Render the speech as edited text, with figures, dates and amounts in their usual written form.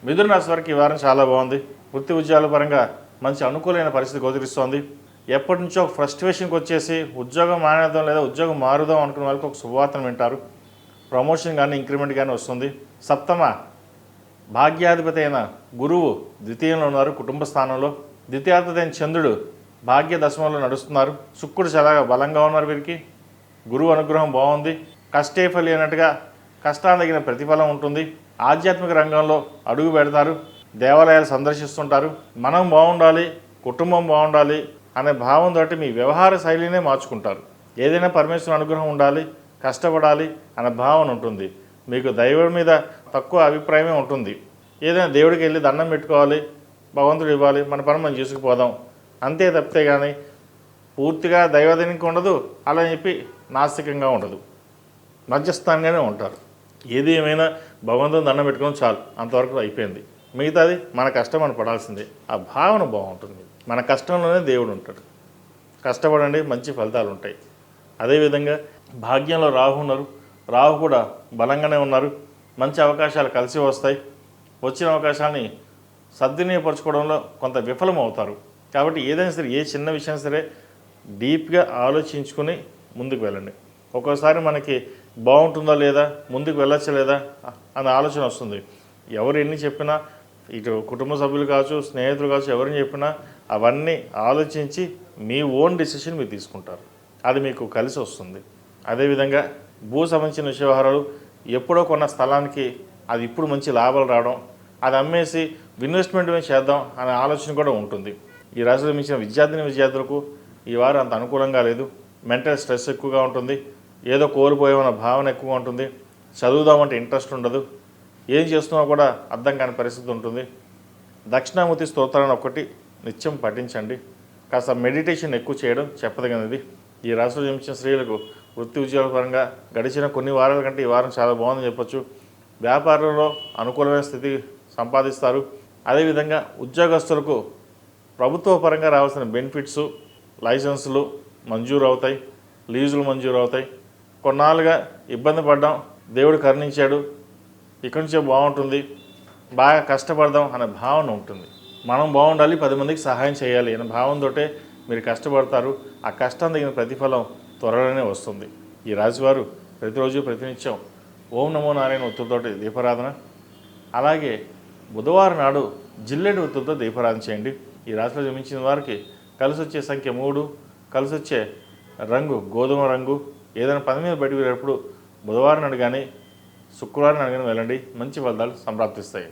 మిథున రాశి వారికి ఈ వారం చాలా బాగుంది. వృత్తి ఉద్యోగాల పరంగా మంచి అనుకూలమైన పరిస్థితి గోచరిస్తోంది. ఎప్పటి నుంచో ఫ్రస్ట్రేషన్కి వచ్చేసి ఉద్యోగం మానేద్దాం లేదా ఉద్యోగం మారుదాం అనుకున్న వాళ్ళకి ఒక శుభవార్తను వింటారు. ప్రమోషన్ కానీ ఇంక్రిమెంట్ కానీ వస్తుంది. సప్తమ భాగ్యాధిపతి అయిన గురువు ద్వితీయంలో ఉన్నారు, కుటుంబ స్థానంలో. ద్వితీయాధిపతి అయిన చంద్రుడు భాగ్య దశమంలో నడుస్తున్నారు. శుక్రుడు చాలా బలంగా ఉన్నారు. వీరికి గురువు అనుగ్రహం బాగుంది. కష్టే ఫలి అన్నట్టుగా కష్టానికి తగిన ప్రతిఫలం ఉంటుంది. ఆధ్యాత్మిక రంగంలో అడుగు పెడతారు. దేవాలయాలు సందర్శిస్తుంటారు. మనం బాగుండాలి, కుటుంబం బాగుండాలి అనే భావంతో మీ వ్యవహార శైలినే మార్చుకుంటారు. ఏదైనా పరమేశ్వరుని అనుగ్రహం ఉండాలి, కష్టపడాలి అనే భావన ఉంటుంది. మీకు దైవం మీద తక్కువ అభిప్రాయమే ఉంటుంది. ఏదైనా దేవుడికి వెళ్ళి దండం పెట్టుకోవాలి, భగవంతుడు ఇవ్వాలి, మన పని మనం చేసుకుపోదాం అంతే తప్పితే కానీ పూర్తిగా దైవదనికి ఉండదు, అలా చెప్పి నాస్తికంగా ఉండదు, మధ్యస్థానంగానే ఉంటారు. ఏది ఏమైనా భగవంతుని దండం పెట్టుకోవడం చాలు, అంతవరకు అయిపోయింది. మిగతాది మన కష్టం మనం పడాల్సిందే. ఆ భావన బాగుంటుంది. మన కష్టంలోనే దేవుడు ఉంటాడు. కష్టపడండి, మంచి ఫలితాలు ఉంటాయి. అదేవిధంగా భాగ్యంలో రాహు ఉన్నారు. రాహు కూడా బలంగానే ఉన్నారు. మంచి అవకాశాలు కలిసి వస్తాయి. వచ్చిన అవకాశాన్ని సద్వినియోగపరచుకోవడంలో కొంత విఫలం అవుతారు. కాబట్టి ఏదైనా సరే, ఏ చిన్న విషయం సరే డీప్గా ఆలోచించుకుని ముందుకు వెళ్ళండి. ఒక్కోసారి మనకి బాగుంటుందా లేదా, ముందుకు వెళ్ళచ్చా లేదా అనే ఆలోచన వస్తుంది. ఎవరు ఎన్ని చెప్పినా, ఇటు కుటుంబ సభ్యులు కావచ్చు, స్నేహితులు కావచ్చు, ఎవరిని చెప్పినా అవన్నీ ఆలోచించి మీ ఓన్ డెసిషన్ మీరు తీసుకుంటారు. అది మీకు కలిసి వస్తుంది. అదేవిధంగా భూ సంబంధించిన వ్యవహారాలు, ఎప్పుడో కొన్న స్థలానికి అది ఇప్పుడు మంచి లాభాలు రావడం, అది అమ్మేసి ఇన్వెస్ట్మెంట్ చేద్దాం అనే ఆలోచన కూడా ఉంటుంది. ఈ రాశిలో మించిన విద్యార్థులకు ఈ వారం అంత అనుకూలంగా లేదు. మెంటల్ స్ట్రెస్ ఎక్కువగా ఉంటుంది. ఏదో కోల్పోయామన్న భావన ఎక్కువగా ఉంటుంది. చదువుదామంటే ఇంట్రెస్ట్ ఉండదు. ఏం చేస్తున్నా కూడా అర్థం కాని పరిస్థితి ఉంటుంది. దక్షిణామూర్తి స్తోత్రాన్ని ఒకటి నిత్యం పఠించండి. కాస్త మెడిటేషన్ ఎక్కువ చేయడం చెప్పదగినది. ఈ రాశిలో జన్మించిన స్త్రీలకు వృత్తి ఉద్యోగాల పరంగా గడిచిన కొన్ని వారాల కంటే ఈ వారం చాలా బాగుందని చెప్పొచ్చు. వ్యాపారంలో అనుకూలమైన స్థితి సంపాదిస్తారు. అదేవిధంగా ఉద్యోగస్తులకు ప్రభుత్వ పరంగా రావాల్సిన బెనిఫిట్స్, లైసెన్సులు మంజూరు అవుతాయి, లీజులు మంజూరు అవుతాయి. కొన్నాళ్ళుగా ఇబ్బంది పడ్డాం, దేవుడు కరుణించాడు, ఇక్కడి నుంచే బాగుంటుంది, బాగా కష్టపడదాం అనే భావన ఉంటుంది. మనం బాగుండాలి, 10 మందికి సహాయం చేయాలి అనే భావనతోటే మీరు కష్టపడతారు. ఆ కష్టం తగిన ప్రతిఫలం త్వరలోనే వస్తుంది. ఈ రాశివారు ప్రతిరోజు ప్రతినిత్యం ఓం నమో నారాయణ ఒత్తులతోటి దీపారాధన, అలాగే బుధవారం నాడు జిల్లెడు ఒత్తులతో దీపారాధన చేయండి. ఈ రాశిలో జన్మించిన వారికి కలిసి వచ్చే సంఖ్య 3, కలిసి వచ్చే రంగు గోధుమ రంగు. ఏదైనా పని మీద బయటకు వెళ్ళేటప్పుడు బుధవారం నాడు కానీ శుక్రవారం నాడు కానీ వెళ్ళండి. మంచి ఫలితాలు సంప్రాప్తిస్తాయి.